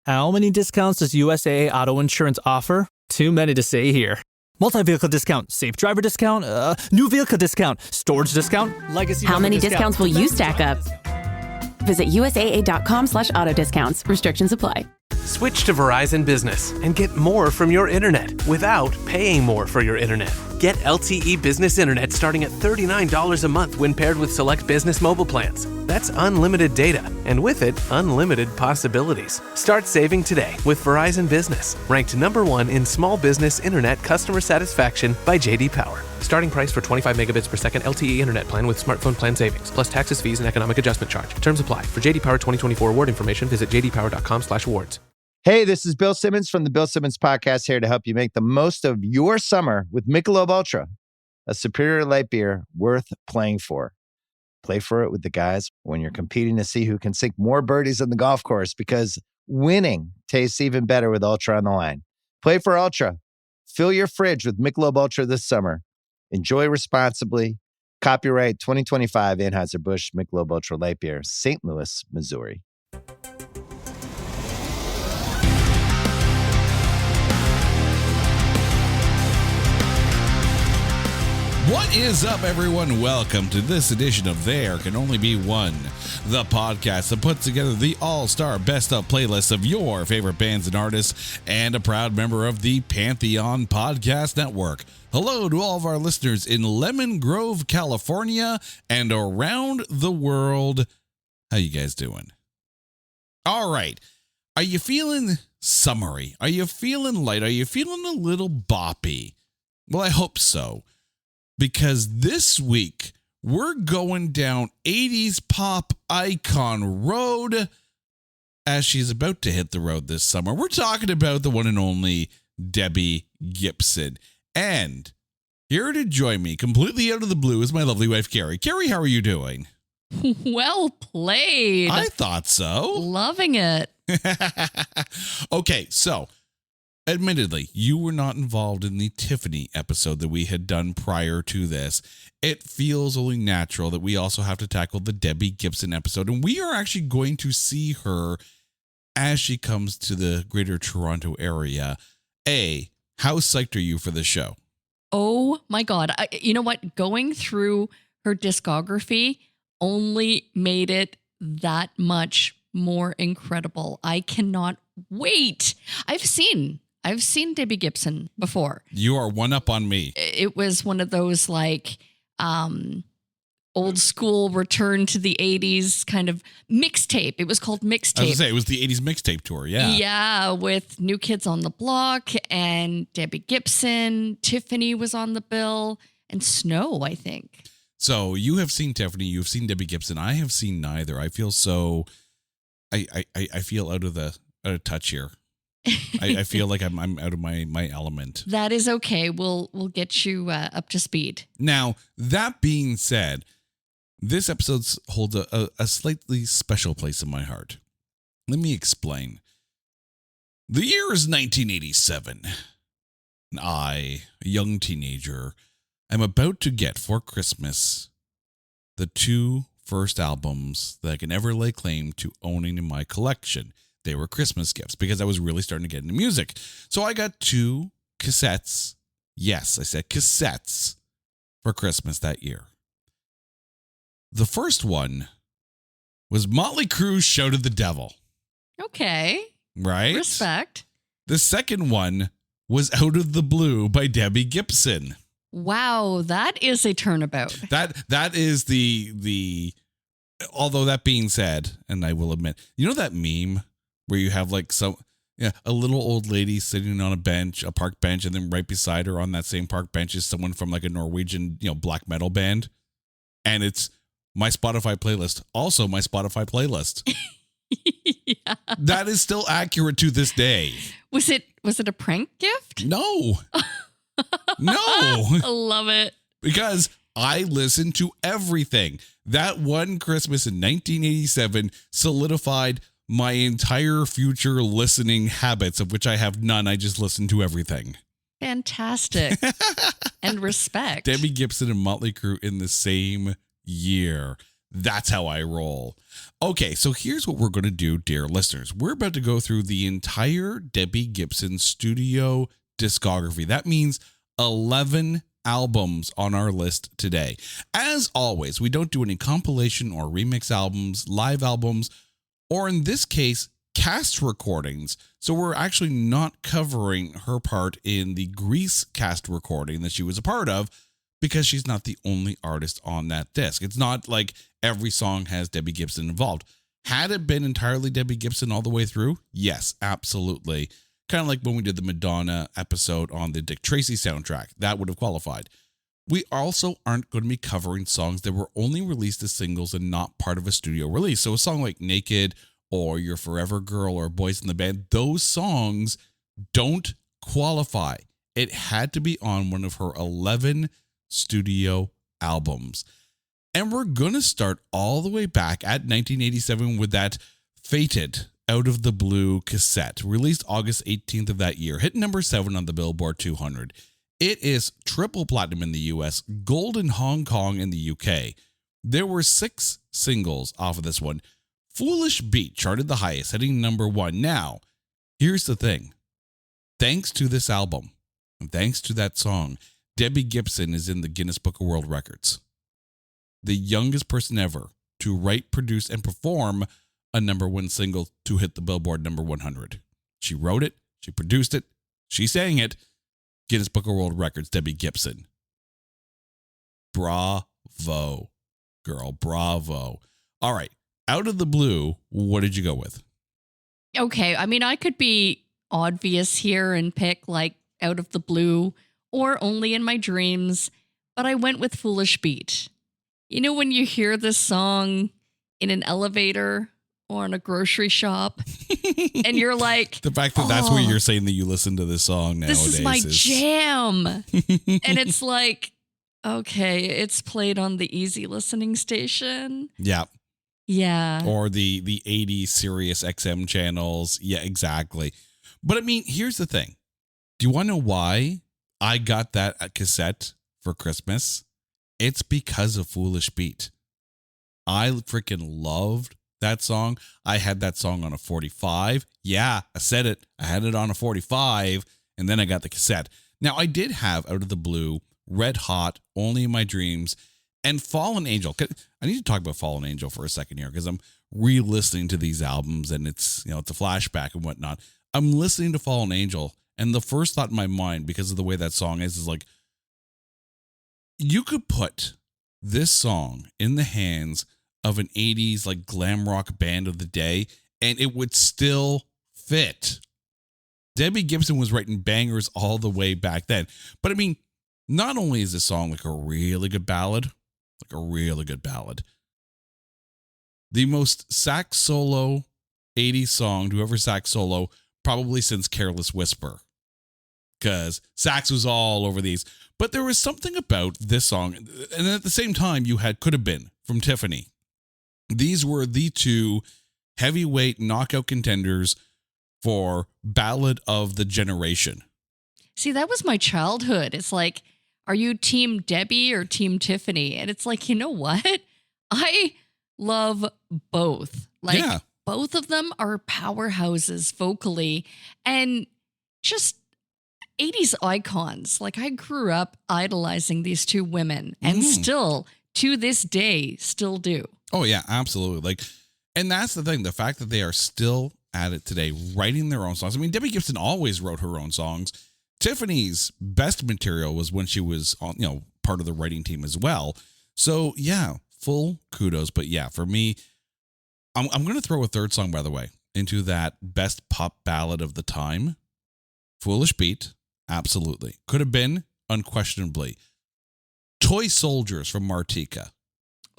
How many discounts does USAA Auto Insurance offer? Too many to say here. Multi-vehicle discount, safe driver discount, new vehicle discount, storage discount, legacy. How many discounts will you stack up? Visit USAA.com/auto discounts. Restrictions apply. Switch to Verizon Business and get more from your internet without paying more for your internet. Get LTE Business Internet starting at $39 a month when paired with select business mobile plans. That's unlimited data, and with it, unlimited possibilities. Start saving today with Verizon Business, ranked #1 in small business internet customer satisfaction by J.D. Power. Starting price for 25 megabits per second LTE internet plan with smartphone plan savings, plus taxes, fees, and economic adjustment charge. Terms apply. For J.D. Power 2024 award information, visit jdpower.com/awards. Hey, this is Bill Simmons from the Bill Simmons Podcast, here to help you make the most of your summer with Michelob Ultra, a superior light beer worth playing for. Play for it with the guys when you're competing to see who can sink more birdies on the golf course, because winning tastes even better with Ultra on the line. Play for Ultra. Fill your fridge with Michelob Ultra this summer. Enjoy responsibly. Copyright 2025 Anheuser-Busch Michelob Ultra Light Beer, St. Louis, Missouri. What is up, everyone? Welcome to this edition of There Can Only Be One, the podcast that puts together the all-star best-of playlist of your favorite bands and artists, and a proud member of the Pantheon Podcast Network. Hello to all of our listeners in Lemon Grove, California, and around the world. How you guys doing? All right. Are you feeling summery? Are you feeling light? Are you feeling a little boppy? Well, I hope so. Because this week, we're going down 80s pop icon road as she's about to hit the road this summer. We're talking about the one and only Debbie Gibson. And here to join me, completely out of the blue, is my lovely wife, Carrie. Carrie, how are you doing? Well played. I thought so. Loving it. Okay, so admittedly, you were not involved in the Tiffany episode that we had done prior to this. It feels only natural that we also have to tackle the Debbie Gibson episode, and we are actually going to see her as she comes to the greater Toronto area. How psyched are you for this show? Oh my God. You know what? Going through her discography only made it that much more incredible. I cannot wait. I've seen Debbie Gibson before. You are one up on me. It was one of those like old school return to the 80s kind of mixtape. It was called mixtape. I was going to say, it was the 80s mixtape tour, yeah. Yeah, with New Kids on the Block and Debbie Gibson. Tiffany was on the bill, and Snow, I think. So you have seen Tiffany, you've seen Debbie Gibson. I have seen neither. I feel so, I feel out of touch here. I feel like I'm out of my element. That is okay. We'll get you up to speed. Now, that being said, this episode holds a slightly special place in my heart. Let me explain. The year is 1987. And I, a young teenager, am about to get for Christmas the two first albums that I can ever lay claim to owning in my collection. They were Christmas gifts because I was really starting to get into music. So I got two cassettes. Yes, I said cassettes for Christmas that year. The first one was Motley Crue's Shout at the Devil. Okay. Right? Respect. The second one was Out of the Blue by Debbie Gibson. Wow, that is a turnabout. That is the although that being said, and I will admit, you know that meme where you have like a little old lady sitting on a bench, a park bench, and then right beside her on that same park bench is someone from like a Norwegian, black metal band. And it's my Spotify playlist. Also my Spotify playlist. Yeah. That is still accurate to this day. Was it a prank gift? No. No. I love it. Because I listen to everything. That one Christmas in 1987 solidified my entire future listening habits, of which I have none. I just listen to everything. Fantastic. And respect. Debbie Gibson and Motley Crue in the same year. That's how I roll. Okay, so here's what we're going to do, dear listeners. We're about to go through the entire Debbie Gibson studio discography. That means 11 albums on our list today. As always, we don't do any compilation or remix albums, live albums, or in this case, cast recordings. So we're actually not covering her part in the Grease cast recording that she was a part of, because she's not the only artist on that disc. It's not like every song has Debbie Gibson involved. Had it been entirely Debbie Gibson all the way through? Yes, absolutely. Kind of like when we did the Madonna episode on the Dick Tracy soundtrack. That would have qualified. We also aren't going to be covering songs that were only released as singles and not part of a studio release. So a song like Naked or Your Forever Girl or Boys in the Band, those songs don't qualify. It had to be on one of her 11 studio albums. And we're going to start all the way back at 1987 with that Fated Out of the Blue cassette, released August 18th of that year, hit number 7 on the Billboard 200. It is triple platinum in the US, gold in Hong Kong and the UK. There were 6 singles off of this one. Foolish Beat charted the highest, hitting number 1. Now, here's the thing. Thanks to this album, and thanks to that song, Debbie Gibson is in the Guinness Book of World Records. The youngest person ever to write, produce, and perform a number 1 single to hit the Billboard number 100. She wrote it, she produced it, she sang it. Guinness Book of World Records, Debbie Gibson. Bravo, girl, bravo. All right, Out of the Blue, what did you go with? Okay, I mean, I could be obvious here and pick like Out of the Blue or Only in My Dreams, but I went with Foolish Beat. You know, when you hear this song in an elevator or in a grocery shop, and you're like, the fact that that's where you're saying that you listen to this song nowadays. This is my jam. And it's like, okay, it's played on the easy listening station. Yeah. Yeah. Or the 80s Sirius XM channels. Yeah, exactly. But I mean, here's the thing. Do you want to know why I got that cassette for Christmas? It's because of Foolish Beat. I freaking loved that song. I had that song on a 45. Yeah, I said it. I had it on a 45, and then I got the cassette. Now, I did have Out of the Blue, Red Hot, Only in My Dreams, and Fallen Angel. I need to talk about Fallen Angel for a second here, because I'm re-listening to these albums, and it's, you know, it's a flashback and whatnot. I'm listening to Fallen Angel, and the first thought in my mind, because of the way that song is like, you could put this song in the hands of an 80s like glam rock band of the day, and it would still fit. Debbie Gibson was writing bangers all the way back then. But I mean, not only is this song like a really good ballad, the most sax solo 80s song to ever sax solo, probably since Careless Whisper, because sax was all over these. But there was something about this song, and at the same time, you had Could Have Been from Tiffany. These were the 2 heavyweight knockout contenders for Ballad of the Generation. See, that was my childhood. It's like, are you Team Debbie or Team Tiffany? And it's like, you know what? I love both. Like, both of them are powerhouses vocally and just 80s icons. Like, I grew up idolizing these 2 women and still, to this day, still do. Oh, yeah, absolutely. Like, and that's the thing. The fact that they are still at it today, writing their own songs. I mean, Debbie Gibson always wrote her own songs. Tiffany's best material was when she was on, you know, part of the writing team as well. So, yeah, full kudos. But yeah, for me, I'm going to throw a third song, by the way, into that best pop ballad of the time. Foolish Beat, absolutely. Could Have Been, unquestionably. Toy Soldiers from Martika.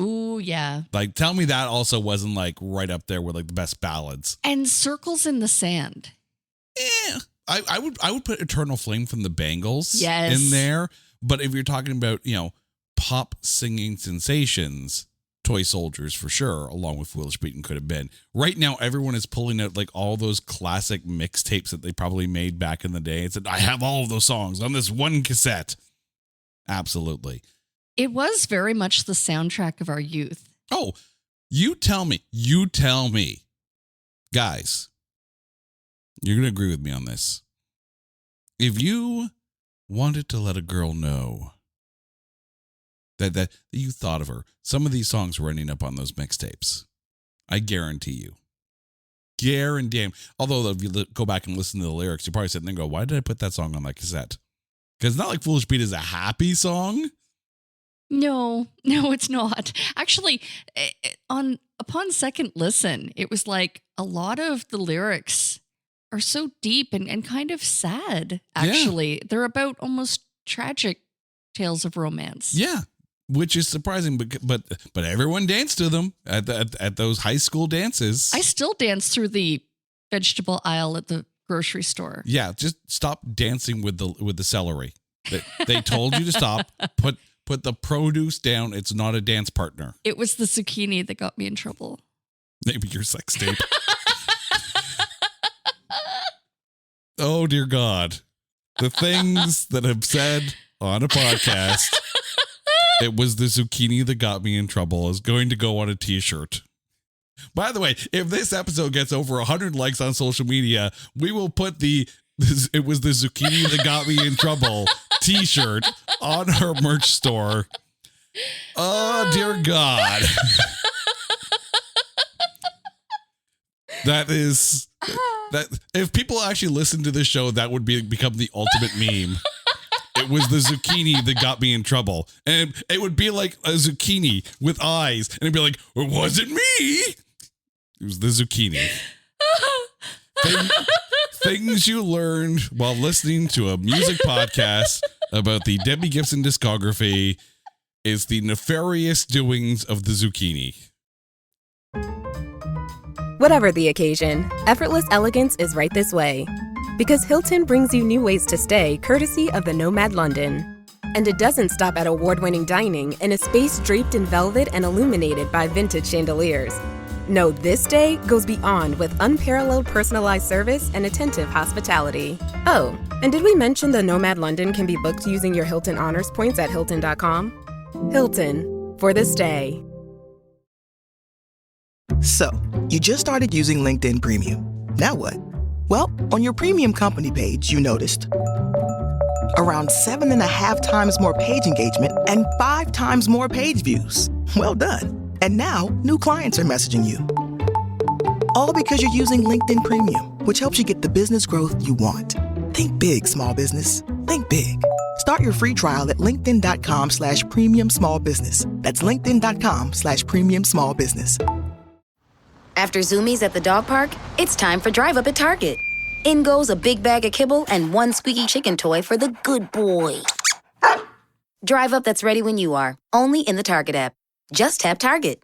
Ooh, yeah. Like, tell me that also wasn't like right up there with like the best ballads. And Circles in the Sand. I would put Eternal Flame from the Bangles in there. But if you're talking about, you know, pop singing sensations, Toy Soldiers for sure, along with Foolish Beat and Could Have Been. Right now, everyone is pulling out like all those classic mixtapes that they probably made back in the day. It's I have all of those songs on this one cassette. Absolutely. It was very much the soundtrack of our youth. Oh, you tell me. Guys, you're going to agree with me on this. If you wanted to let a girl know that you thought of her, some of these songs were ending up on those mixtapes. I guarantee you. Although if you go back and listen to the lyrics, you're probably sitting there and go, why did I put that song on that cassette? Because it's not like Foolish Pete is a happy song. No, it's not. Actually, upon second listen, it was like a lot of the lyrics are so deep and kind of sad, actually. Yeah. They're about almost tragic tales of romance. Yeah, which is surprising, but everyone danced to them at those high school dances. I still dance through the vegetable aisle at the grocery store. Yeah, just stop dancing with the celery. They told you to stop. Put the produce down. It's not a dance partner. It was the zucchini that got me in trouble. Maybe your sex tape. Oh, dear God. The things that I've said on a podcast. It was the zucchini that got me in trouble is going to go on a t-shirt. By the way, if this episode gets over 100 likes on social media, we will put it was the zucchini that got me in trouble t-shirt on our merch store. Oh, dear God. That if people actually listen to this show, that would become the ultimate meme. It was the zucchini that got me in trouble. And it would be like a zucchini with eyes. And it'd be like, it wasn't me. It was the zucchini. Things you learned while listening to a music podcast about the Debbie Gibson discography is the nefarious doings of the zucchini. Whatever the occasion, effortless elegance is right this way. Because Hilton brings you new ways to stay courtesy of the Nomad London. And it doesn't stop at award-winning dining in a space draped in velvet and illuminated by vintage chandeliers. No, this day goes beyond with unparalleled personalized service and attentive hospitality. Oh, and did we mention the Nomad London can be booked using your Hilton Honors points at Hilton.com? Hilton, for the stay. So, you just started using LinkedIn Premium. Now what? Well, on your premium company page, you noticed around 7.5 times more page engagement and 5 times more page views. Well done. And now, new clients are messaging you. All because you're using LinkedIn Premium, which helps you get the business growth you want. Think big, small business. Think big. Start your free trial at linkedin.com/premium small business. That's linkedin.com/premium small business. After Zoomies at the dog park, it's time for Drive Up at Target. In goes a big bag of kibble and one squeaky chicken toy for the good boy. Drive Up that's ready when you are, only in the Target app. Just tap Target.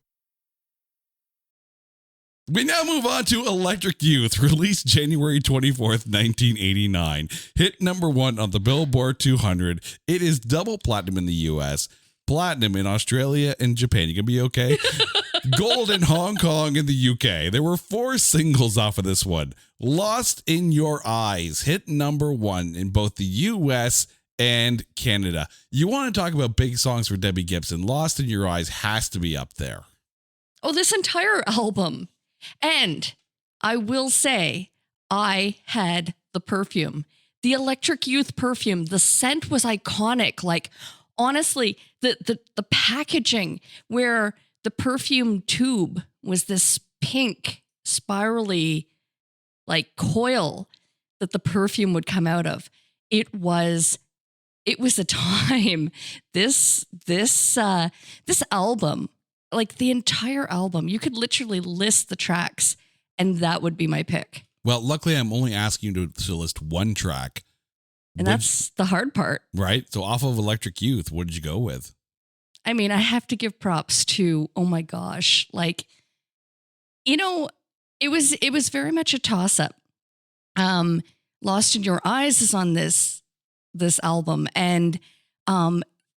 We now move on to Electric Youth, released January 24th, 1989. Hit number 1 on the Billboard 200. It is double platinum in the U.S., platinum in Australia and Japan. You gonna be okay? Gold in Hong Kong and the UK. There were 4 singles off of this one. Lost in Your Eyes hit number 1 in both the US and Canada. You want to talk about big songs for Debbie Gibson? Lost in Your Eyes has to be up there. Oh, this entire album. And I will say, I had the perfume. The Electric Youth perfume. The scent was iconic. Like, honestly, the packaging where the perfume tube was this pink, spirally, like coil that the perfume would come out of. It was a time. This album, like the entire album, you could literally list the tracks, and that would be my pick. Well, luckily, I'm only asking you to list one track. And that's the hard part. Right. So off of Electric Youth, what did you go with? I mean, I have to give props to, oh my gosh, like, you know, it was very much a toss-up. Lost in Your Eyes is on this album. And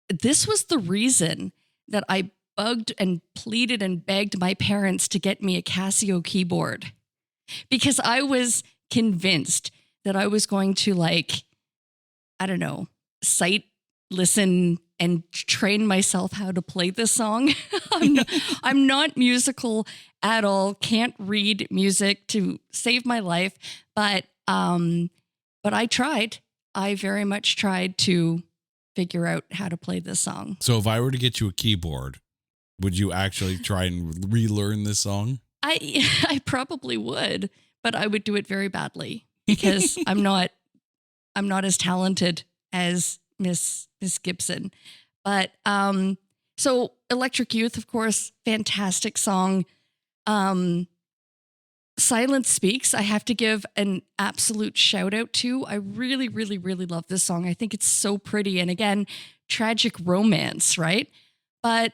this was the reason that I bugged and pleaded and begged my parents to get me a Casio keyboard, because I was convinced that I was going to, like, I don't know, sight listen and train myself how to play this song. I'm not musical at all. Can't read music to save my life, but I tried. I very much tried to figure out how to play this song. So if I were to get you a keyboard, would you actually try and relearn this song? I probably would, but I would do it very badly because I'm not as talented as Miss Gibson. But so Electric Youth, of course, fantastic song. Silence Speaks, I have to give an absolute shout out to. I really, really, really love this song. I think it's so pretty. And again, tragic romance, right? But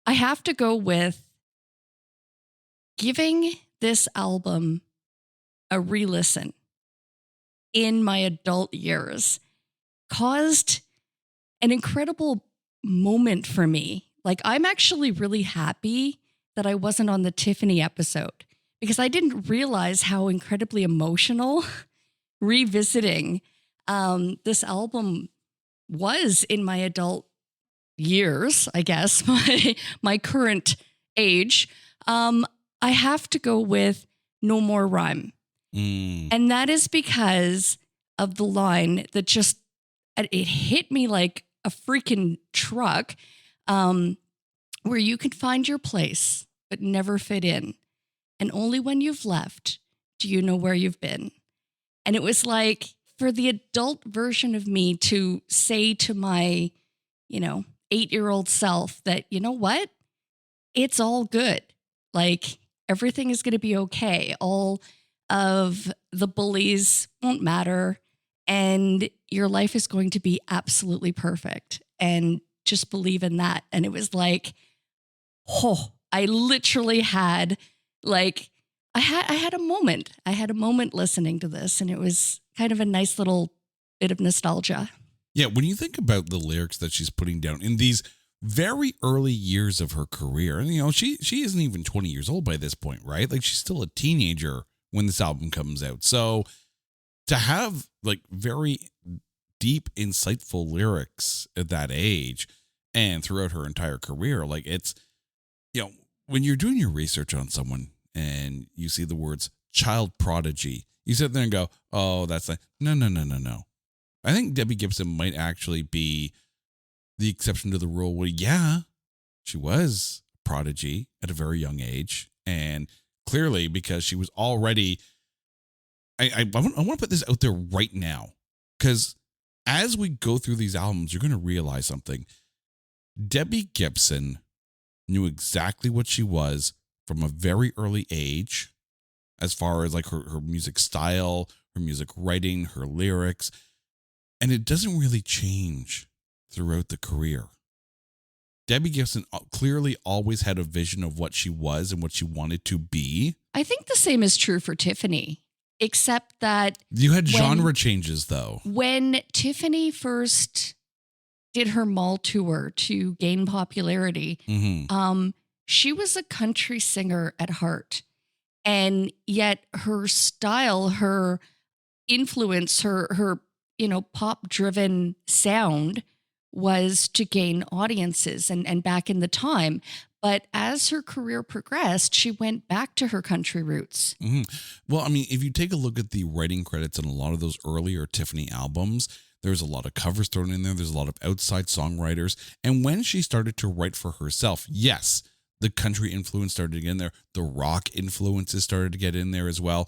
I have to go with giving this album a re-listen in my adult years caused an incredible moment for me. Like, I'm actually really happy that I wasn't on the Tiffany episode because I didn't realize how incredibly emotional revisiting this album was in my adult years, I guess, my current age. I have to go with No More Rhyme. And that is because of the line that just, it hit me like a freaking truck, where you can find your place, but never fit in. And only when you've left do you know where you've been. And it was like for the adult version of me to say to my, 8-year-old self that, you know what? It's all good. Like, everything is going to be okay. All of the bullies won't matter. And your life is going to be absolutely perfect. And just believe in that. And it was like, I literally had I had a moment. I had a moment listening to this, and it was kind of a nice little bit of nostalgia. Yeah, when you think about the lyrics that she's putting down in these very early years of her career, and she isn't even 20 years old by this point, right? Like, she's still a teenager when this album comes out. So to have like very deep, insightful lyrics at that age and throughout her entire career, like, it's, when you're doing your research on someone and you see the words child prodigy, you sit there and go, oh, that's like, no. I think Debbie Gibson might actually be the exception to the rule where, yeah, she was a prodigy at a very young age. And clearly because she was already, I want to put this out there right now, because as we go through these albums, you're going to realize something. Debbie Gibson knew exactly what she was from a very early age, as far as like her music style, her music writing, her lyrics. And it doesn't really change throughout the career. Debbie Gibson clearly always had a vision of what she was and what she wanted to be. I think the same is true for Tiffany, except that you had genre changes, though. When Tiffany first did her mall tour to gain popularity, she was a country singer at heart. And yet her style, her influence, her pop-driven sound was to gain audiences and back in the time. But as her career progressed, she went back to her country roots. Well, I mean, if you take a look at the writing credits on a lot of those earlier Tiffany albums, there's a lot of covers thrown in there. There's a lot of outside songwriters. And when she started to write for herself, yes, the country influence started to get in there. The rock influences started to get in there as well.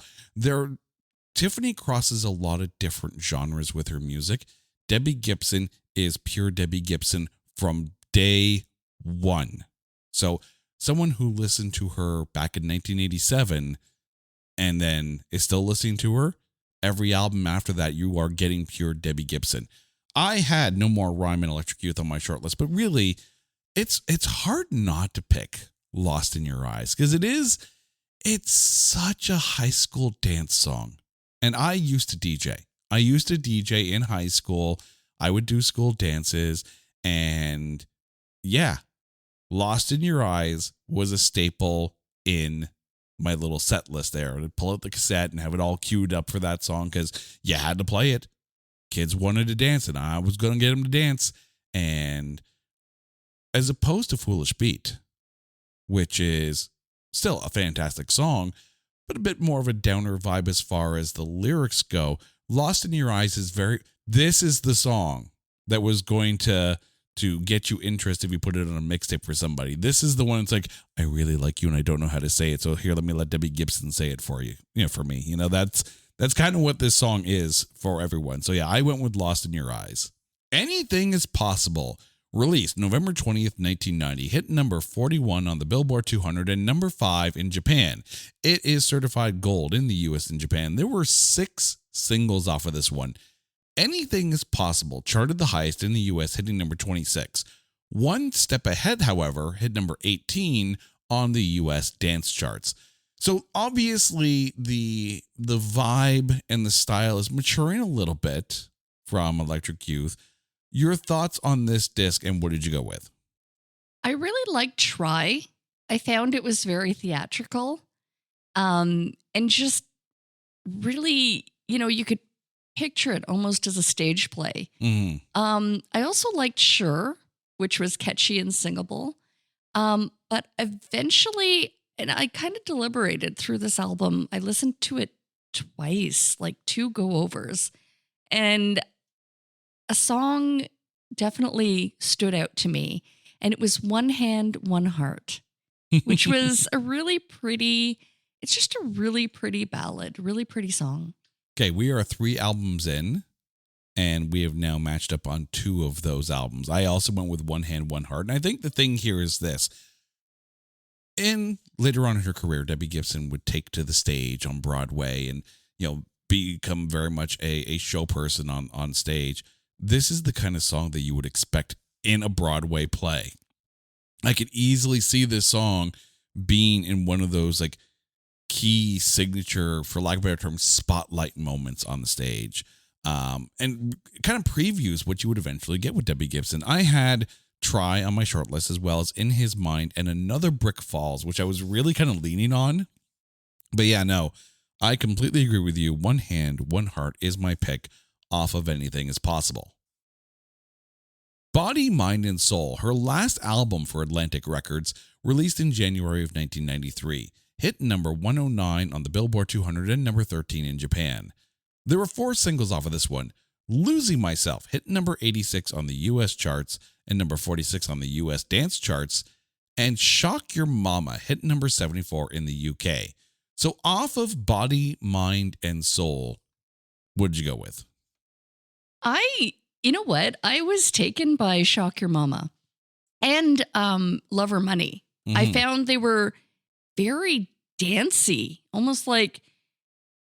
Tiffany crosses a lot of different genres with her music. Debbie Gibson is pure Debbie Gibson from day one. So someone who listened to her back in 1987 and then is still listening to her, every album after that, you are getting pure Debbie Gibson. I had No More Rhyme and Electric Youth on my short list, but really, it's hard not to pick Lost in Your Eyes, because it's such a high school dance song. And I used to DJ. I used to DJ in high school. I would do school dances. And yeah, Lost in Your Eyes was a staple in my little set list there. I'd pull out the cassette and have it all queued up for that song because you had to play it. Kids wanted to dance, and I was going to get them to dance. And as opposed to Foolish Beat, which is still a fantastic song, but a bit more of a downer vibe as far as the lyrics go, Lost in Your Eyes is this is the song that was going to get you interest if you put it on a mixtape for somebody. This is the one that's like, I really like you and I don't know how to say it, so here, let me let Debbie Gibson say it for you. For me. That's kind of what this song is for everyone. So yeah, I went with Lost in Your Eyes. Anything is Possible, released November 20th, 1990, hit number 41 on the Billboard 200 and number 5 in Japan. It is certified gold in the US and Japan. There were 6 singles off of this one. Anything is Possible charted the highest in the US, hitting number 26. One Step Ahead, however, hit number 18 on the US dance charts. So obviously the vibe and the style is maturing a little bit from Electric Youth. Your thoughts on this disc, and what did you go with? I really liked Try. I found it was very theatrical, and just really, you could picture it almost as a stage play. Mm-hmm. I also liked Sure, which was catchy and singable. But eventually, and I kind of deliberated through this album. I listened to it twice, like 2 go-overs, and a song definitely stood out to me, and it was One Hand, One Heart, which was it's just a really pretty ballad, really pretty song. Okay, we are 3 albums in, and we have now matched up on 2 of those albums. I also went with One Hand, One Heart, and I think the thing here is this. Later on in her career, Debbie Gibson would take to the stage on Broadway and, become very much a show person on stage. This is the kind of song that you would expect in a Broadway play. I could easily see this song being in one of those like key signature, for lack of a better term, spotlight moments on the stage. And kind of previews what you would eventually get with Debbie Gibson. I had Try on my short list, as well as In His Mind and Another Brick Falls, which I was really kind of leaning on. But yeah, no, I completely agree with you. One Hand, One Heart is my pick off of Anything is Possible. Body, Mind, and Soul, her last album for Atlantic Records, released in January of 1993, hit number 109 on the Billboard 200 and number 13 in Japan. There were 4 singles off of this one. Losing Myself hit number 86 on the US charts and number 46 on the US dance charts, and Shock Your Mama hit number 74 in the UK. So off of Body, Mind, and Soul, what did you go with? You know what? I was taken by Shock Your Mama and Lover Money. Mm-hmm. I found they were very dancey, almost like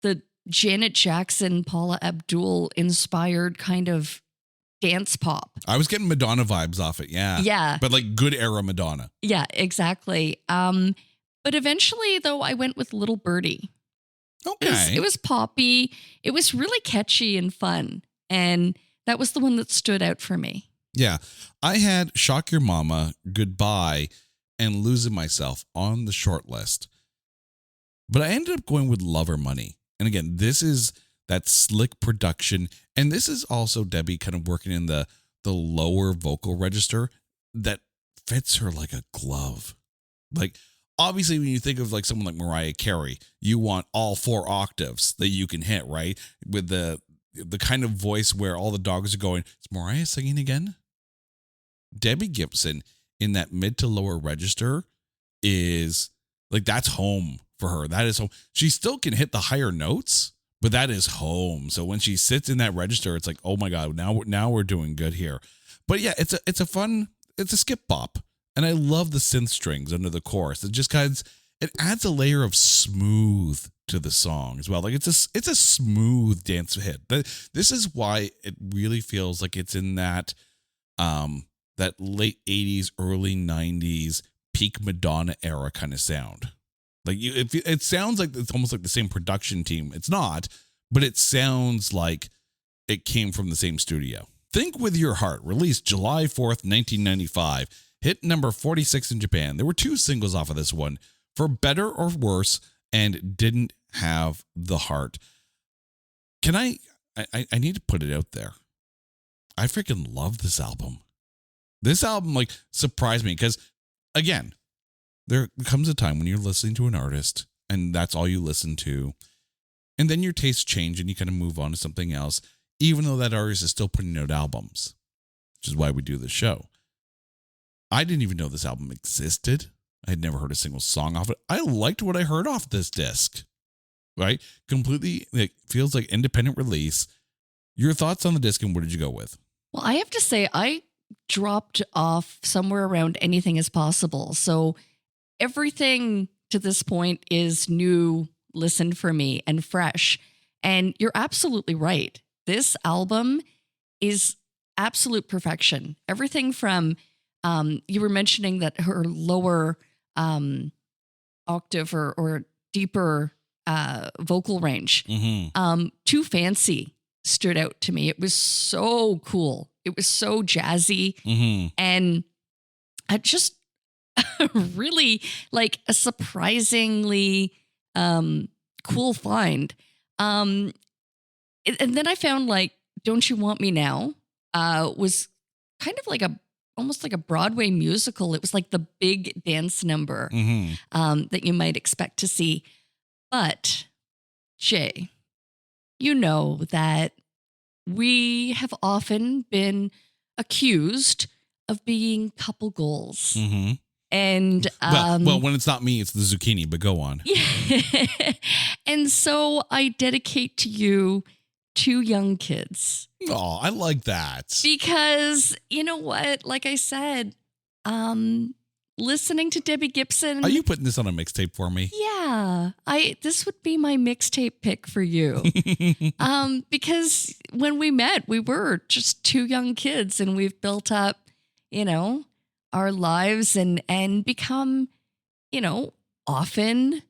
the Janet Jackson, Paula Abdul inspired kind of dance pop. I was getting Madonna vibes off it, yeah. Yeah. But like good era Madonna. Yeah, exactly. But eventually, though, I went with Little Birdie. Okay. It was poppy. It was really catchy and fun. And that was the one that stood out for me. Yeah. I had Shock Your Mama, Goodbye, and Losing Myself on the short list. But I ended up going with Lover Money. And again, this is that slick production. And this is also Debbie kind of working in the lower vocal register that fits her like a glove. Like, obviously, when you think of like someone like Mariah Carey, you want all 4 octaves that you can hit, right? With the kind of voice where all the dogs are going, is Mariah singing again? Debbie Gibson in that mid to lower register is like, that's home for her. That is home. She still can hit the higher notes, but that is home. So when she sits in that register, it's like, oh my God, now we're doing good here. But yeah, it's a skip bop. And I love the synth strings under the chorus. It adds a layer of smooth to the song as well. Like it's a smooth dance hit. This is why it really feels like it's in that late 80s, early 90s peak Madonna era kind of sound. Like it sounds like it's almost like the same production team. It's not, but it sounds like it came from the same studio. Think With Your Heart, released July 4th, 1995, hit number 46 in Japan. There were 2 singles off of this one, For Better or Worse and Didn't Have the Heart. Can I need to put it out there. I freaking love this album. This album like surprised me because, again, there comes a time when you're listening to an artist and that's all you listen to. And then your tastes change and you kind of move on to something else, even though that artist is still putting out albums, which is why we do this show. I didn't even know this album existed. I had never heard a single song off it. I liked what I heard off this disc, right? Completely, it feels like independent release. Your thoughts on the disc and what did you go with? Well, I have to say, I dropped off somewhere around Anything Is Possible. So everything to this point is new listen for me and fresh. And you're absolutely right. This album is absolute perfection. Everything from, you were mentioning that her lower octave or deeper vocal range, Too Fancy stood out to me. It was so cool. It was so jazzy. And I just really like a surprisingly cool find. And then I found like Don't You Want Me Now was kind of like almost like a Broadway musical. It was like the big dance number that you might expect to see. But Jay, you know that we have often been accused of being couple goals. And well, when it's not me, it's the zucchini, but go on. Yeah. And so I dedicate to you Two Young Kids. Oh, I like that. Because you know what? Like I said, listening to Debbie Gibson. Are you putting this on a mixtape for me? Yeah. This would be my mixtape pick for you. Because when we met, we were just two young kids and we've built up, our lives and become, often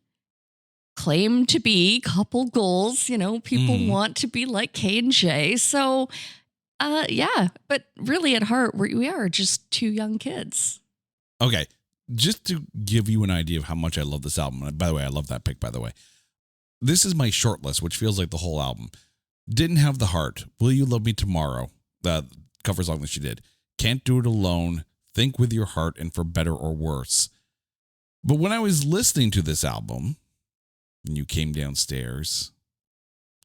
claim to be couple goals. People want to be like K and J. So, yeah, but really at heart, we are just two young kids. Okay. Just to give you an idea of how much I love this album. By the way, I love that pick, by the way. This is my short list, which feels like the whole album. Didn't Have the Heart. Will You Love Me Tomorrow? The cover song that she did. Can't Do It Alone. Think With Your Heart and For Better or Worse. But when I was listening to this album, and you came downstairs,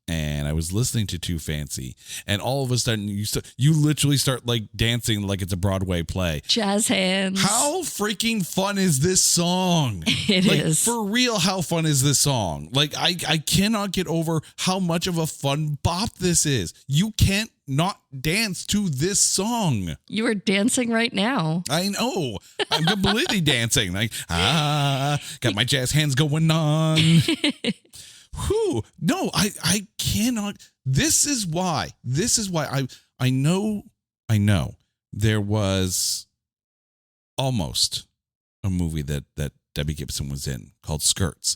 and I was listening to Too Fancy, and all of a sudden you literally start like dancing like it's a Broadway play. Jazz hands. How freaking fun is this song? It is. For real, how fun is this song? Like, I cannot get over how much of a fun bop this is. You can't not dance to this song. You are dancing right now. I know. I'm completely dancing. Like, got my jazz hands going on. Whew. No, I cannot. This is why I know there was almost a movie that Debbie Gibson was in called Skirts.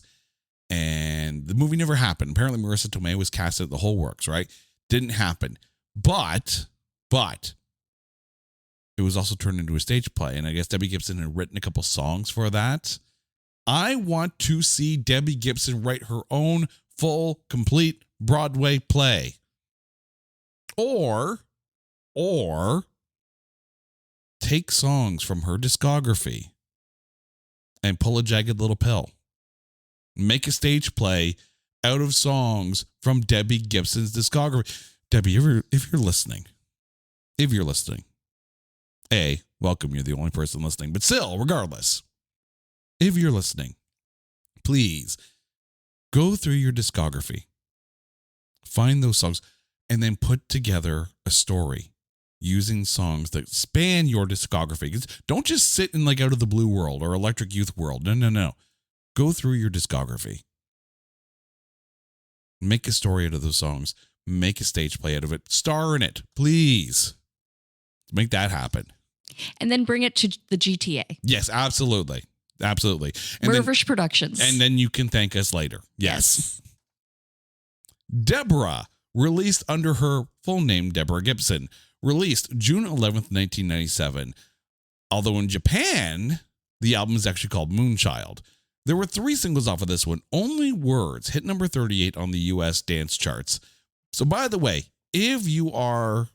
And the movie never happened. Apparently Marissa Tomei was casted, the whole works, right? Didn't happen. But it was also turned into a stage play. And I guess Debbie Gibson had written a couple songs for that. I want to see Debbie Gibson write her own full, complete Broadway play. Or take songs from her discography and pull a Jagged Little Pill. Make a stage play out of songs from Debbie Gibson's discography. Debbie, if you're listening, A, welcome, you're the only person listening, but still, regardless, if you're listening, please go through your discography, find those songs, and then put together a story using songs that span your discography. Don't just sit in like Out of the Blue World or Electric Youth World. No. Go through your discography. Make a story out of those songs. Make a stage play out of it. Star in it, please. Make that happen. And then bring it to the GTA. Yes, absolutely. Absolutely. Riverfish Productions. And then you can thank us later. Yes. Deborah, released under her full name, Deborah Gibson, released June 11th, 1997. Although in Japan, the album is actually called Moonchild. There were 3 singles off of this one. Only Words hit number 38 on the US dance charts. So by the way, if you are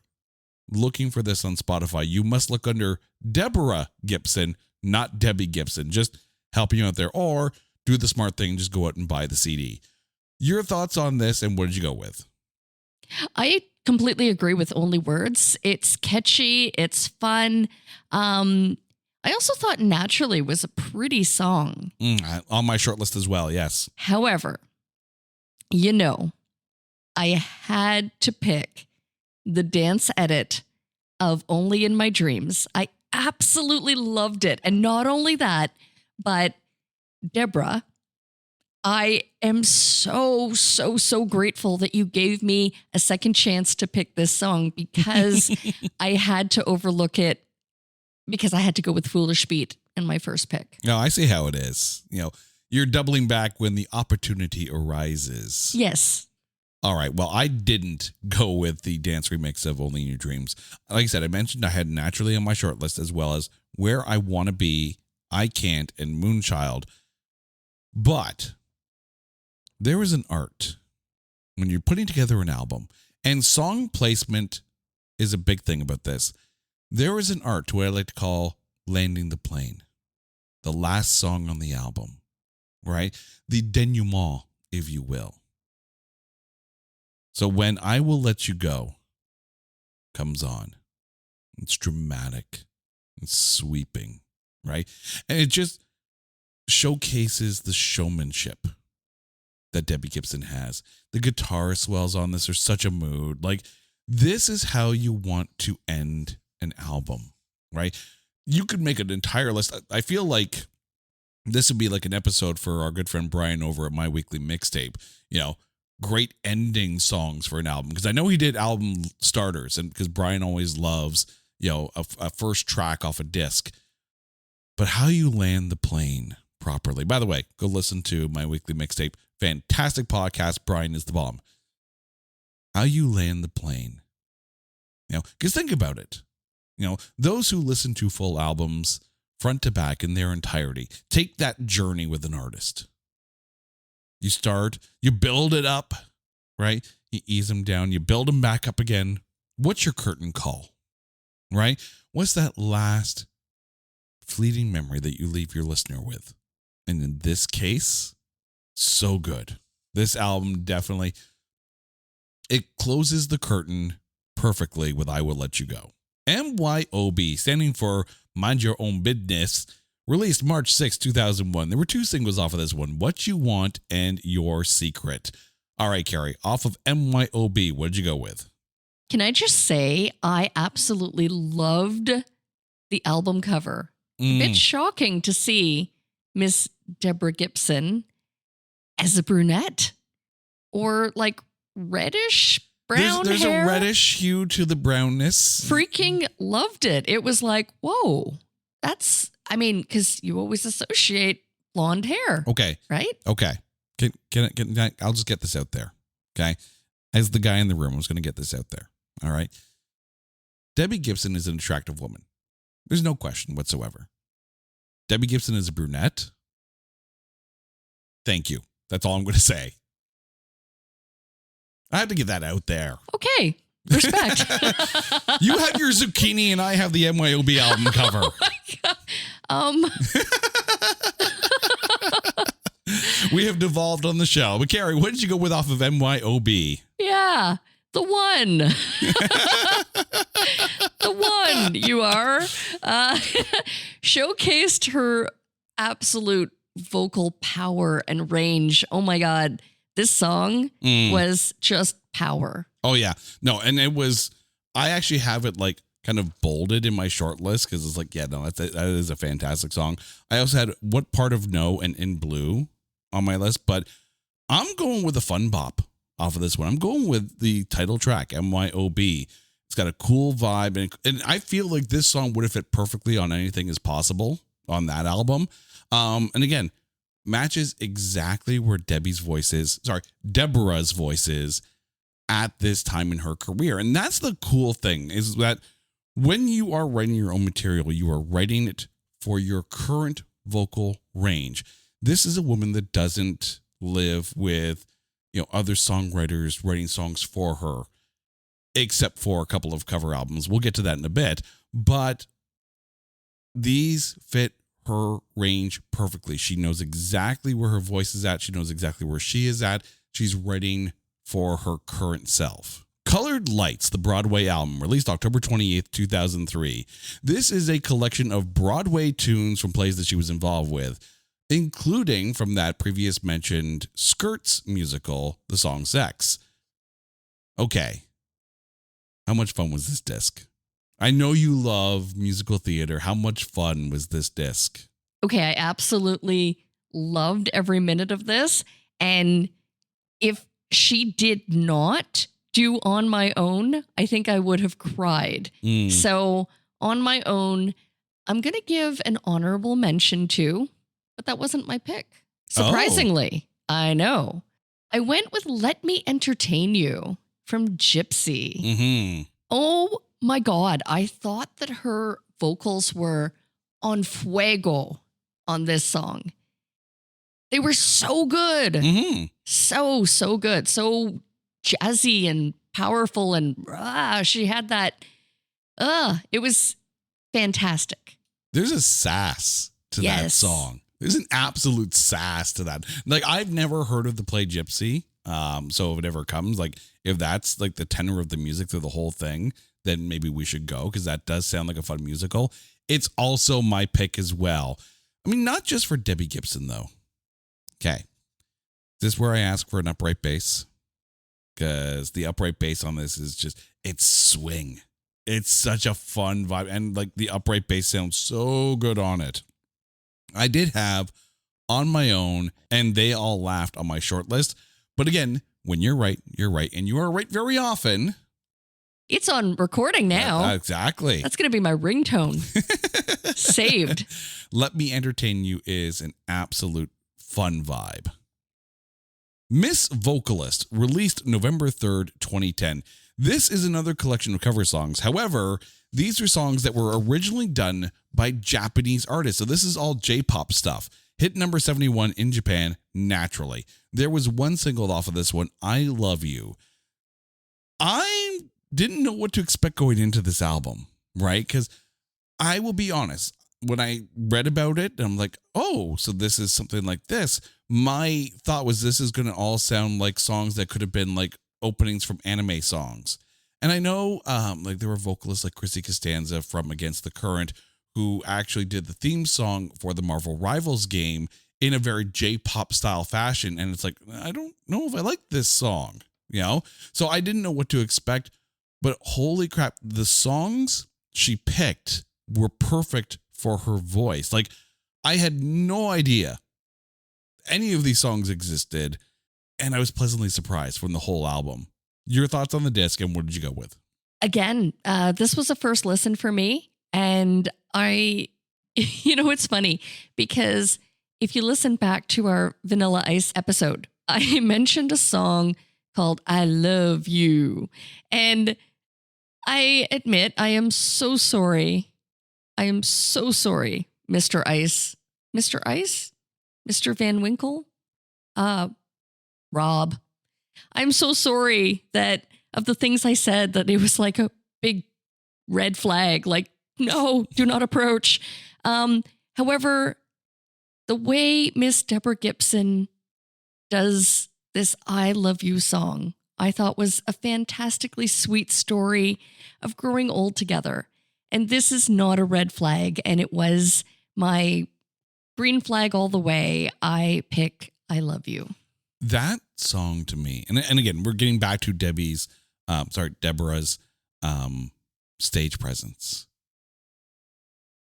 looking for this on Spotify, you must look under Deborah Gibson, not Debbie Gibson. Just helping you out there. Or do the smart thing, just go out and buy the CD. Your thoughts on this, and what did you go with? I completely agree with Only Words. It's catchy. It's fun. I also thought Naturally was a pretty song. On my short list as well, yes. However, I had to pick the dance edit of Only in My Dreams. I absolutely loved it. And not only that, but Deborah, I am so, so, so grateful that you gave me a second chance to pick this song, because I had to overlook it because I had to go with Foolish Beat in my first pick. No, I see how it is. You're doubling back when the opportunity arises. Yes. All right. Well, I didn't go with the dance remix of Only in Your Dreams. Like I said, I mentioned I had Naturally on my short list, as well as Where I Want to Be, I Can't, and Moonchild. But there is an art when you're putting together an album, and song placement is a big thing about this. There is an art to what I like to call landing the plane, the last song on the album, right? The denouement, if you will. So when I Will Let You Go comes on, it's dramatic, it's sweeping, right? And it just showcases the showmanship that Debbie Gibson has. The guitar swells on this. There's such a mood. Like, this is how you want to end an album, right? You could make an entire list. I feel like this would be like an episode for our good friend Brian over at My Weekly Mixtape. Great ending songs for an album, because I know he did album starters, and because Brian always loves, a first track off a disc. But how you land the plane properly. By the way, go listen to My Weekly Mixtape. Fantastic podcast. Brian is the bomb. How you land the plane. Because think about it. Those who listen to full albums front to back in their entirety, take that journey with an artist. You start, you build it up, right? You ease them down, you build them back up again. What's your curtain call, right? What's that last fleeting memory that you leave your listener with? And in this case, so good. This album definitely, it closes the curtain perfectly with I Will Let You Go. MYOB, standing for Mind Your Own Business, released March 6, 2001. There were two singles off of this one, What You Want and Your Secret. All right, Carrie, off of MYOB, what did you go with? Can I just say, I absolutely loved the album cover. A bit shocking to see Miss Deborah Gibson as a brunette, or like reddish brown there's hair. A reddish hue to the brownness. Freaking loved it. It was like, whoa, because you always associate blonde hair. Okay. Right? Okay. Can I, I'll just get this out there. Okay. As the guy in the room, I was going to get this out there. All right. Debbie Gibson is an attractive woman. There's no question whatsoever. Debbie Gibson is a brunette. Thank you. That's all I'm going to say. I had to get that out there. Okay. Respect. You have your zucchini and I have the MYOB album cover. Oh my God. We have devolved on the show. But Carrie, what did you go with off of MYOB? Yeah, the one. The one you are. Showcased her absolute vocal power and range. Oh my God. This song was just power. Oh, yeah. No, and it was, I actually have it like kind of bolded in my short list because it's like, yeah, no, that is a fantastic song. I also had What Part of No and In Blue on my list, but I'm going with a fun bop off of this one. I'm going with the title track, MYOB. It's got a cool vibe, and I feel like this song would have fit perfectly on Anything Is Possible on that album. And again, matches exactly where Deborah's voice is at this time in her career. And that's the cool thing, is that when you are writing your own material, you are writing it for your current vocal range. This is a woman that doesn't live with, other songwriters writing songs for her. except for a couple of cover albums. We'll get to that in a bit. But these fit her range perfectly. She knows exactly where her voice is at. She knows exactly where she is at. She's writing for her current self. Colored Lights, the Broadway album, released October 28th, 2003. This is a collection of Broadway tunes from plays that she was involved with, including from that previous mentioned Skirts musical, the song Sex. Okay. How much fun was this disc? I know you love musical theater. How much fun was this disc? Okay, I absolutely loved every minute of this. And if she did not do On My Own, I think I would have cried. So On My Own, I'm going to give an honorable mention to, but that wasn't my pick. Surprisingly, I know. I went with Let Me Entertain You from Gypsy. Mm-hmm. Oh my God. I thought that her vocals were on fuego on this song. They were so good. Mm-hmm. So good. So jazzy and powerful. And she had that. It was fantastic. There's a sass to that song. There's an absolute sass to that. Like, I've never heard of the play Gypsy. So if it ever comes, like, if that's like the tenor of the music through the whole thing, then maybe we should go, because that does sound like a fun musical. It's also my pick as well. I mean, not just for Debbie Gibson, though. Okay. This is where I ask for an upright bass, because the upright bass on this is just, it's swing. It's such a fun vibe. And like, the upright bass sounds so good on it. I did have On My Own and They All Laughed on my short list. But again, when you're right, you're right. And you are right very often. It's on recording now. Exactly. That's going to be my ringtone. Saved. Let Me Entertain You is an absolute fun vibe. Miss Vocalist, released November 3rd, 2010. This is another collection of cover songs. However, these are songs that were originally done by Japanese artists. So this is all J-pop stuff. Hit number 71 in Japan, naturally. There was one single off of this one, I Love You. I didn't know what to expect going into this album, right? Because I will be honest, when I read about it, I'm like, oh, so this is something like this. My thought was this is going to all sound like songs that could have been like openings from anime songs. And I know like there were vocalists like Chrissy Costanza from Against the Current who actually did the theme song for the Marvel Rivals game in a very J-pop style fashion. And it's like, I don't know if I like this song, you know? So I didn't know what to expect, but holy crap, the songs she picked were perfect for her voice. Like, I had no idea any of these songs existed, and I was pleasantly surprised from the whole album. Your thoughts on the disc, and what did you go with? Again, this was a first listen for me, and it's funny because if you listen back to our Vanilla Ice episode, I mentioned a song called I Love You, and I admit I am so sorry. I am so sorry, Mr. Ice. Mr. Ice? Mr. Van Winkle? Rob. I'm so sorry that of the things I said, that it was like a big red flag. Like, no, do not approach. However, the way Miss Deborah Gibson does this I Love You song, I thought was a fantastically sweet story of growing old together. And this is not a red flag, and it was my green flag all the way. I pick I Love You. That song to me, and again, we're getting back to Deborah's stage presence.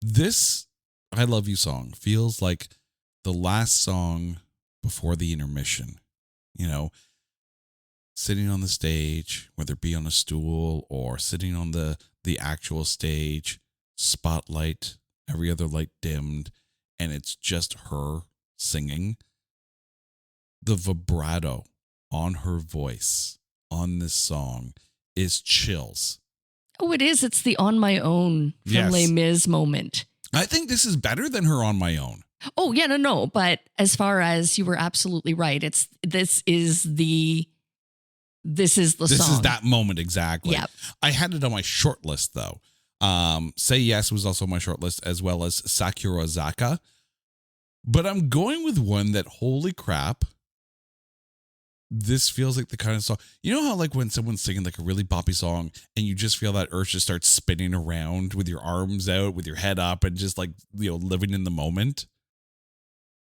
This I Love You song feels like the last song before the intermission, you know, sitting on the stage, whether it be on a stool or sitting on the actual stage, spotlight, every other light dimmed, and it's just her singing. The vibrato on her voice on this song is chills. Oh, it is. It's the On My Own from Les Mis moment. I think this is better than her On My Own. Oh, yeah, no. But as far as you were absolutely right, this is the this is the song. This is that moment, exactly. Yep. I had it on my short list, though. Say Yes was also on my short list, as well as Sakurazaka. But I'm going with one that, holy crap, this feels like the kind of song. You know how like when someone's singing like a really boppy song and you just feel that urge to start spinning around with your arms out, with your head up, and just like, living in the moment?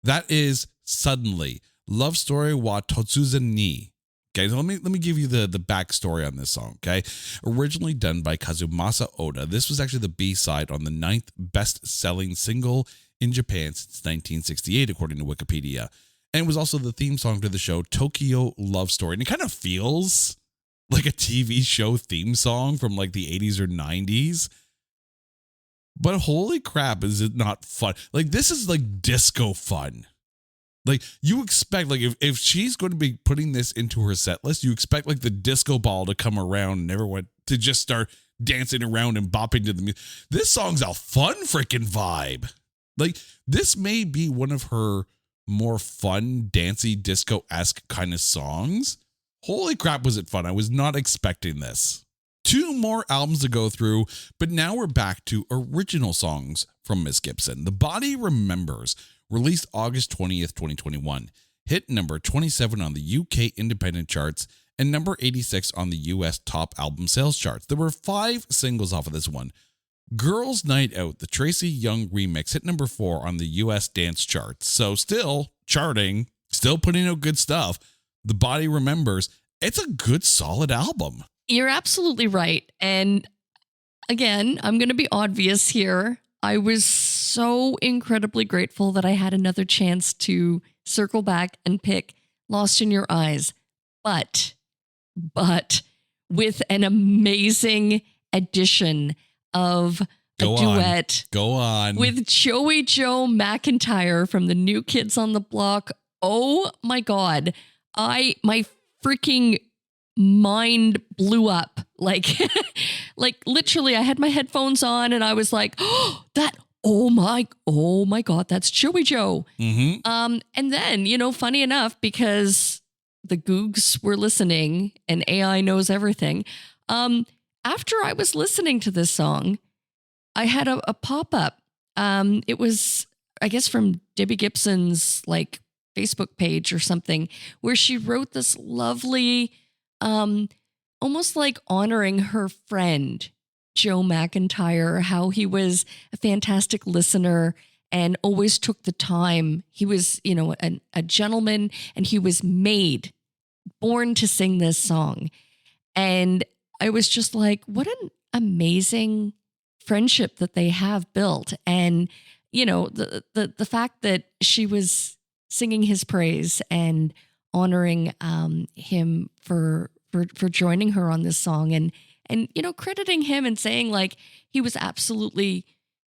That is Suddenly, Love Story wa Totsuzen ni. Okay, so let me give you the backstory on this song, okay? Originally done by Kazumasa Oda, this was actually the B-side on the 9th best-selling single in Japan since 1968, according to Wikipedia. And it was also the theme song to the show Tokyo Love Story. And it kind of feels like a TV show theme song from like the 80s or 90s. But holy crap, is it not fun? Like, this is like disco fun. Like, you expect, like, if she's going to be putting this into her set list, you expect like the disco ball to come around and everyone to just start dancing around and bopping to the music. This song's a fun freaking vibe. Like, this may be one of her more fun, dancey, disco-esque kind of songs. Holy crap, was it fun. I was not expecting this. 2 more albums to go through, but now we're back to original songs from Miss Gibson. The Body Remembers, released August 20th, 2021, hit number 27 on the UK independent charts and number 86 on the US top album sales charts. There were 5 singles off of this one. Girls Night Out, the Tracy Young remix, hit number 4 on the US dance charts. So still charting, still putting out good stuff. The Body Remembers, it's a good, solid album. You're absolutely right. And again, I'm going to be obvious here. I was so incredibly grateful that I had another chance to circle back and pick Lost in Your Eyes. But with an amazing addition of a duet. Go on. With Joey Joe McIntyre from the New Kids on the Block. Oh my God. My freaking mind blew up. Like literally I had my headphones on and I was like, oh my God, that's Joey Joe. Mm-hmm. And then, funny enough, because the Googs were listening and AI knows everything. After I was listening to this song, I had a pop-up. It was, I guess, from Debbie Gibson's like Facebook page or something, where she wrote this lovely, almost like honoring her friend, Joe McIntyre, how he was a fantastic listener and always took the time. He was, a gentleman, and he was born to sing this song. And I was just like, what an amazing friendship that they have built. And, the fact that she was singing his praise and honoring him for joining her on this song and crediting him and saying like he was absolutely,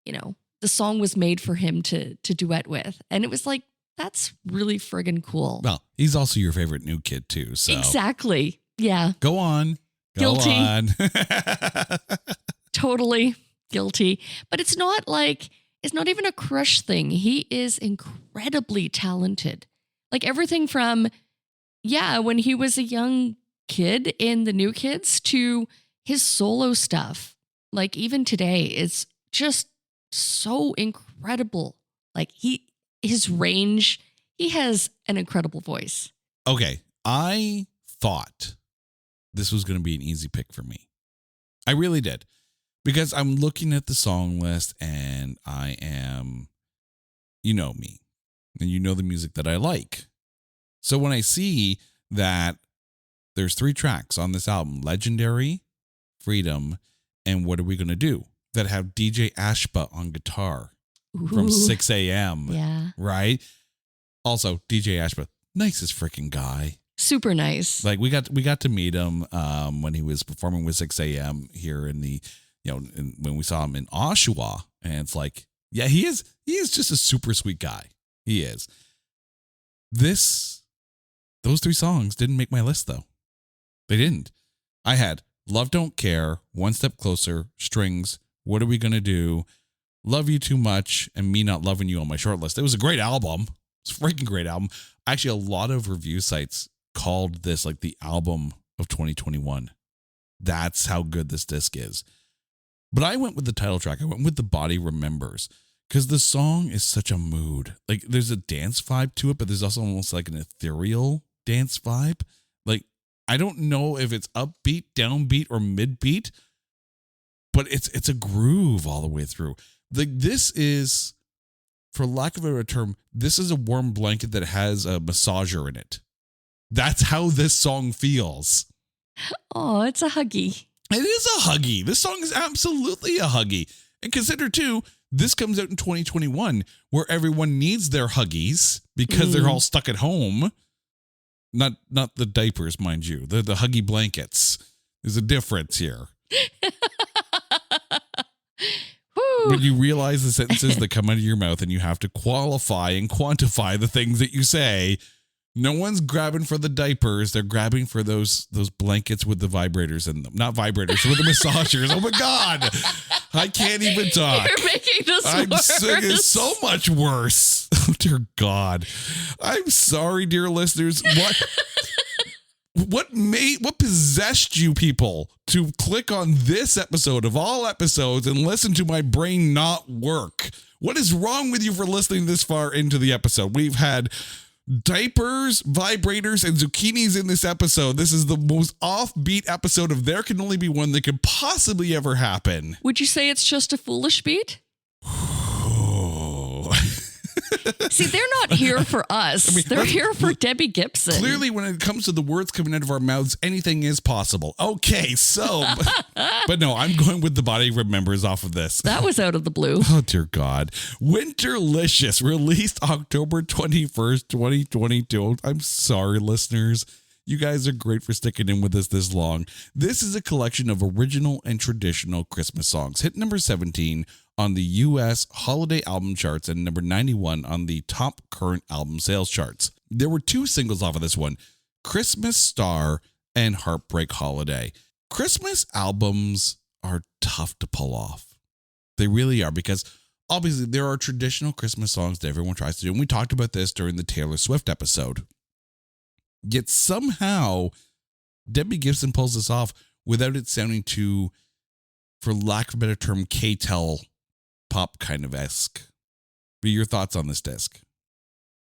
the song was made for him to duet with. And it was like, that's really friggin' cool. Well, he's also your favorite new kid too. So exactly. Yeah. Go on. Guilty. Go on. Totally guilty. But it's not even a crush thing. He is incredibly talented. Like everything from, when he was a young kid in the New Kids to his solo stuff. Like even today, it's just so incredible. Like his range, he has an incredible voice. Okay. I thought this was going to be an easy pick for me. I really did. Because I'm looking at the song list and I am, you know me, and you know the music that I like. So when I see that there's 3 tracks on this album, Legendary, Freedom, and What Are We Gonna Do, that have DJ Ashba on guitar from 6 a.m. Yeah. Right? Also, DJ Ashba, nicest freaking guy. Super nice. Like we got to meet him when he was performing with 6 a.m. here in the, when we saw him in Oshawa. And it's like, yeah, he is just a super sweet guy. He is. Those 3 songs didn't make my list though. They didn't. I had Love Don't Care, One Step Closer, Strings, What Are We Gonna Do, Love You Too Much, and Me Not Loving You on my short list. It was a great album. It's a freaking great album. Actually, a lot of review sites called this like the album of 2021. That's how good this disc is. But I went with the title track. I went with The Body Remembers because the song is such a mood. Like there's a dance vibe to it, but there's also almost like an ethereal dance vibe. Like I don't know if it's upbeat, downbeat, or midbeat, but it's a groove all the way through. Like this is, for lack of a better term, this is a warm blanket that has a massager in it. That's how this song feels. Oh, it's a huggy. It is a huggy. This song is absolutely a huggy. And consider, too, this comes out in 2021 where everyone needs their huggies because they're all stuck at home. Not the diapers, mind you. The huggy blankets. There's a difference here. When you realize the sentences that come out of your mouth and you have to qualify and quantify the things that you say, no one's grabbing for the diapers. They're grabbing for those blankets with the vibrators in them. Not vibrators, with the massagers. Oh, my God. I can't even talk. You're making this worse. It's so much worse. Oh, dear God. I'm sorry, dear listeners. What possessed you people to click on this episode of all episodes and listen to my brain not work? What is wrong with you for listening this far into the episode? We've had diapers, vibrators, and zucchinis in this episode. This is the most offbeat episode of There Can Only Be One that could possibly ever happen. Would you say it's just a foolish beat? See, they're not here for us. They're here for Debbie Gibson. Clearly, when it comes to the words coming out of our mouths, anything is possible. Okay, so, but no, I'm going with The Body Remembers off of this. That was out of the blue. Oh, dear God. Winterlicious, released October 21st, 2022. I'm sorry, listeners. You guys are great for sticking in with us this long. This is a collection of original and traditional Christmas songs. Hit number 17 on the U.S. holiday album charts and number 91 on the top current album sales charts. There were two singles off of this one, Christmas Star and Heartbreak Holiday. Christmas albums are tough to pull off. They really are, because obviously there are traditional Christmas songs that everyone tries to do. And we talked about this during the Taylor Swift episode. Yet somehow Debbie Gibson pulls this off without it sounding too, for lack of a better term, K-tel pop kind of esque. What are your thoughts on this disc?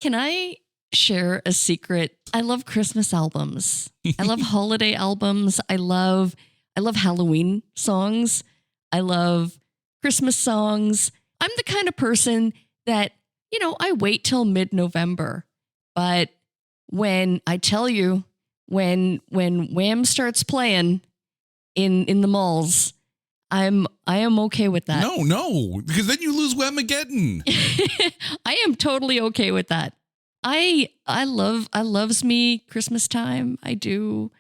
Can I share a secret? I love Christmas albums. I love holiday albums. I love Halloween songs. I love Christmas songs. I'm the kind of person that, I wait till mid-November, but when I tell you, when Wham starts playing in the malls, I am okay with that. No, because then you lose Whamageddon. I am totally okay with that. I loves me Christmas time. I do.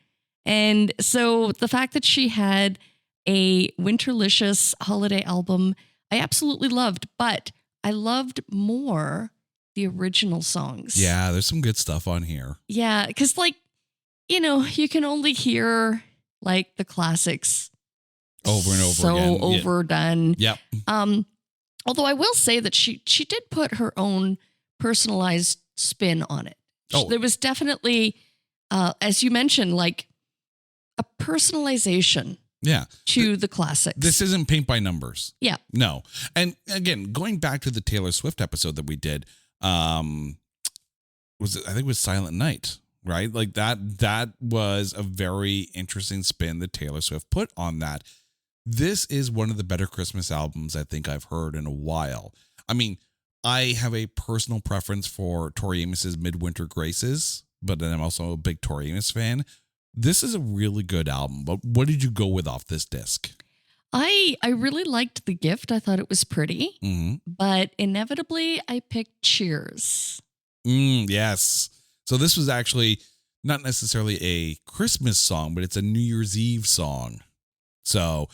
And so the fact that she had a Winterlicious holiday album, I absolutely loved, but I loved more the original songs. Yeah, there's some good stuff on here. Yeah, because you can only hear like the classics over and over so again. overdone. Yep. Although I will say that she did put her own personalized spin on it. Oh. There was definitely, as you mentioned, like a personalization. Yeah. To the classics. This isn't paint by numbers. Yeah. No. And again, going back to the Taylor Swift episode that we did, I think it was Silent Night, right? Like that was a very interesting spin that Taylor Swift put on that. This is one of the better Christmas albums I think I've heard in a while. I mean, I have a personal preference for Tori Amos's Midwinter Graces, but then I'm also a big Tori Amos fan. This is a really good album, but what did you go with off this disc? I really liked The Gift. I thought it was pretty, but inevitably I picked Cheers. Yes. So this was actually not necessarily a Christmas song, but it's a New Year's Eve song. So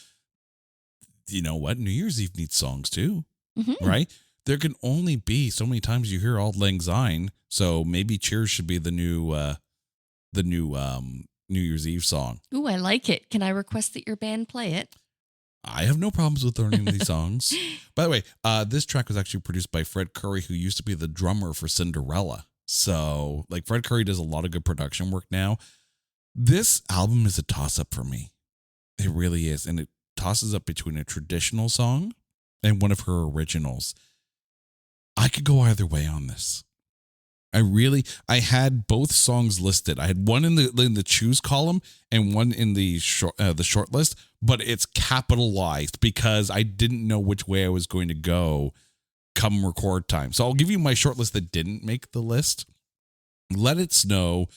you know what? New Year's Eve needs songs too, right? There can only be so many times you hear Auld Lang Syne. So maybe Cheers should be the new New Year's Eve song. Ooh, I like it. Can I request that your band play it? I have no problems with learning these songs. By the way, this track was actually produced by Fred Curry, who used to be the drummer for Cinderella. So, like, Fred Curry does a lot of good production work now. This album is a toss-up for me. It really is. And it tosses up between a traditional song and one of her originals. I could go either way on this. I had both songs listed. I had one in the choose column and one in the short list, but it's capitalized because I didn't know which way I was going to go come record time. So I'll give you my short list that didn't make the list. Let It Snow,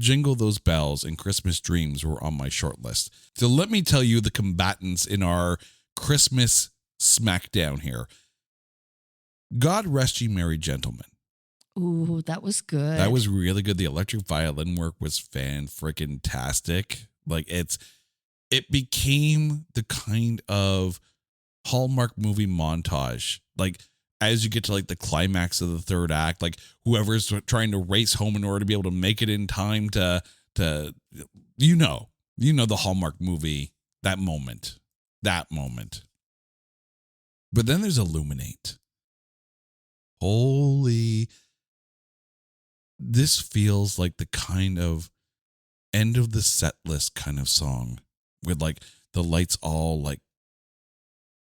Jingle Those Bells, and Christmas Dreams were on my short list. So let me tell you the combatants in our Christmas smackdown here. God Rest Ye Merry Gentlemen. Ooh, that was good. That was really good. The electric violin work was fan-freaking-tastic. Like it became the kind of Hallmark movie montage. Like as you get to like the climax of the third act, like whoever's trying to race home in order to be able to make it in time to you know the Hallmark movie, that moment. But then there's Illuminate. This feels like the kind of end of the set list kind of song with like the lights all like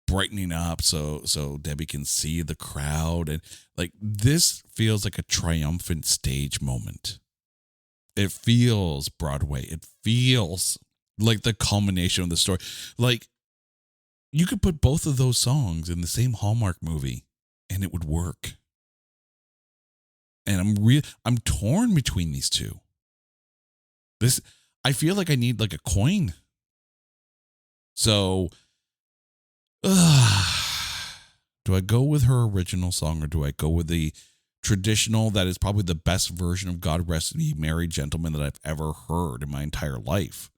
brightening up so Debbie can see the crowd, and like this feels like a triumphant stage moment. It feels Broadway. It feels like the culmination of the story. Like you could put both of those songs in the same Hallmark movie and it would work. And I'm torn between these two. I feel like I need like a coin. So, do I go with her original song or do I go with the traditional that is probably the best version of God Rest Ye Merry Gentlemen that I've ever heard in my entire life?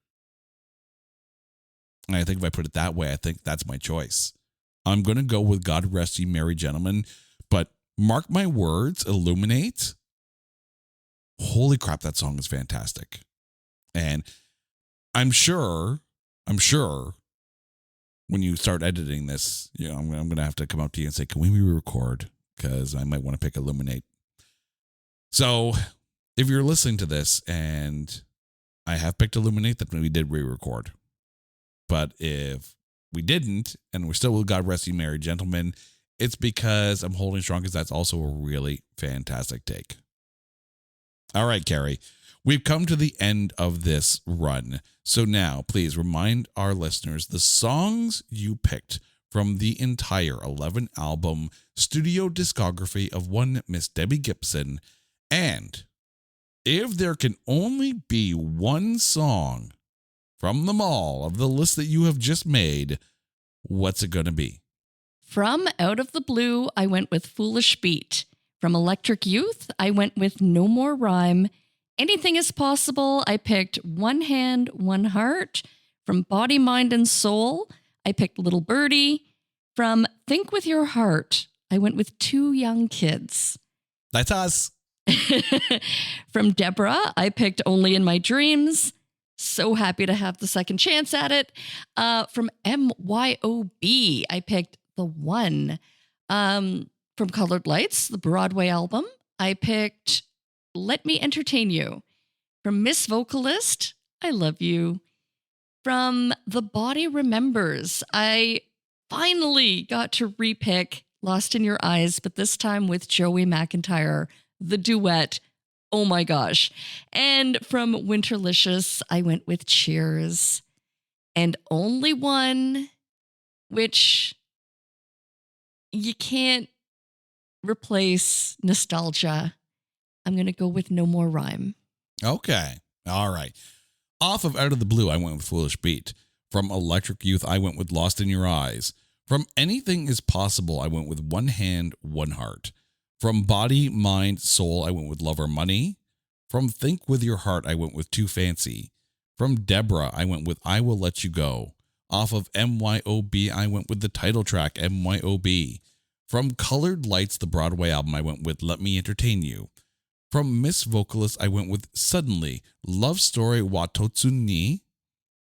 And I think if I put it that way, I think that's my choice. I'm going to go with God Rest Ye Merry Gentlemen, but mark my words, Illuminate. Holy crap, that song is fantastic. And I'm sure when you start editing this, you know, I'm going to have to come up to you and say, can we re-record? Because I might want to pick Illuminate. So if you're listening to this and I have picked Illuminate, then we did re-record. But if we didn't, and we're still with God Rest Ye Merry Gentlemen, it's because I'm holding strong because that's also a really fantastic take. All right, Carrie, we've come to the end of this run. So now, please remind our listeners the songs you picked from the entire 11-album studio discography of one Miss Debbie Gibson. And if there can only be one song from them all of the list that you have just made, what's it going to be? From Out of the Blue, I went with Foolish Beat. From Electric Youth, I went with No More Rhyme. Anything is Possible, I picked One Hand, One Heart. From Body, Mind, and Soul, I picked Little Birdie. From Think With Your Heart, I went with Two Young Kids. That's us. From Deborah, I picked Only in My Dreams. So happy to have the second chance at it. From MYOB, I picked The One. From Colored Lights, the Broadway album, I picked Let Me Entertain You. From Miss Vocalist, I Love You. From The Body Remembers, I finally got to repick Lost in Your Eyes, but this time with Joey McIntyre, the duet. Oh my gosh. And from Winterlicious, I went with Cheers. And only one, which you can't replace, Nostalgia. I'm going to go with No More Rhyme. Okay. All right. Off of Out of the Blue, I went with Foolish Beat. From Electric Youth, I went with Lost in Your Eyes. From Anything is Possible, I went with One Hand, One Heart. From Body, Mind, Soul, I went with Love or Money. From Think With Your Heart, I went with Too Fancy. From Deborah, I went with I Will Let You Go. Off of MYOB, I went with the title track, MYOB. From Colored Lights, the Broadway album, I went with Let Me Entertain You. From Miss Vocalist, I went with Suddenly, Love Story Watotsu ni.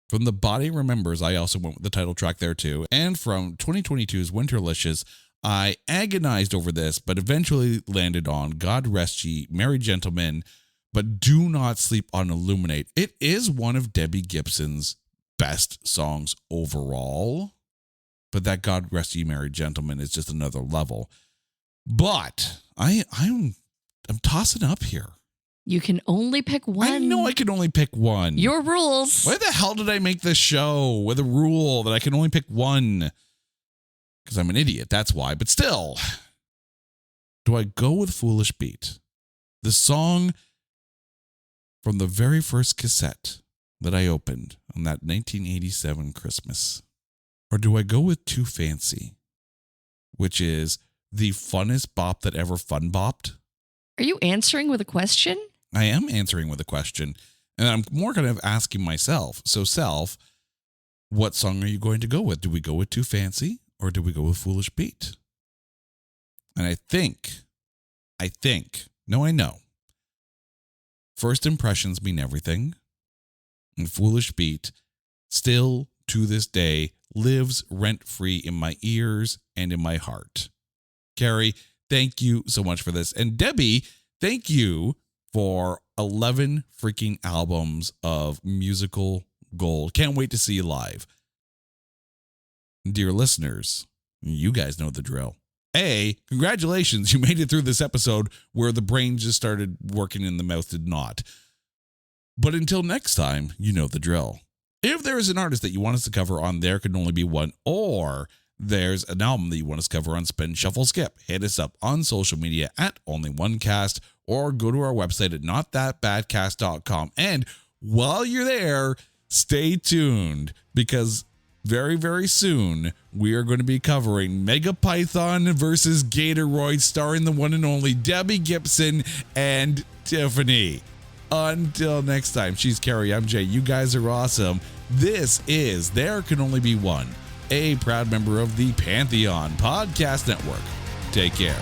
From The Body Remembers, I also went with the title track there too. And from 2022's Winterlicious, I agonized over this, but eventually landed on God Rest Ye Merry Gentlemen. but do not sleep on Illuminate. It is one of Debbie Gibson's best songs overall, but that God Rest Ye Merry Gentlemen is just another level. But I'm tossing up here. You can only pick one. I know I can only pick one. Your rules. Why the hell did I make this show with a rule that I can only pick one? Because I'm an idiot, that's why. But still, do I go with Foolish Beat? The song from the very first cassette that I opened on that 1987 Christmas. Or do I go with Too Fancy, which is the funnest bop that ever fun bopped? Are you answering with a question? I am answering with a question, and I'm more kind of asking myself. So, self, what song are you going to go with? Do we go with Too Fancy or do we go with Foolish Beat? And I know. First impressions mean everything, and Foolish Beat still to this day lives rent-free in my ears and in my heart. Carrie, thank you so much for this. And Debbie, thank you for 11 freaking albums of musical gold. Can't wait to see you live. Dear listeners, you guys know the drill. Congratulations, you made it through this episode where the brain just started working and the mouth did not. But until next time, you know the drill. If there is an artist that you want us to cover on There Can Only Be One, or there's an album that you want us to cover on Spin, Shuffle, Skip, hit us up on social media at OnlyOneCast, or go to our website at notthatbadcast.com. And while you're there, stay tuned, because very, very soon we are going to be covering Mega Python versus Gatoroid, starring the one and only Debbie Gibson and Tiffany. Until next time, she's Carrie, I'm Jay. You guys are awesome. This is There Can Only Be One, a proud member of the Pantheon Podcast Network. Take care.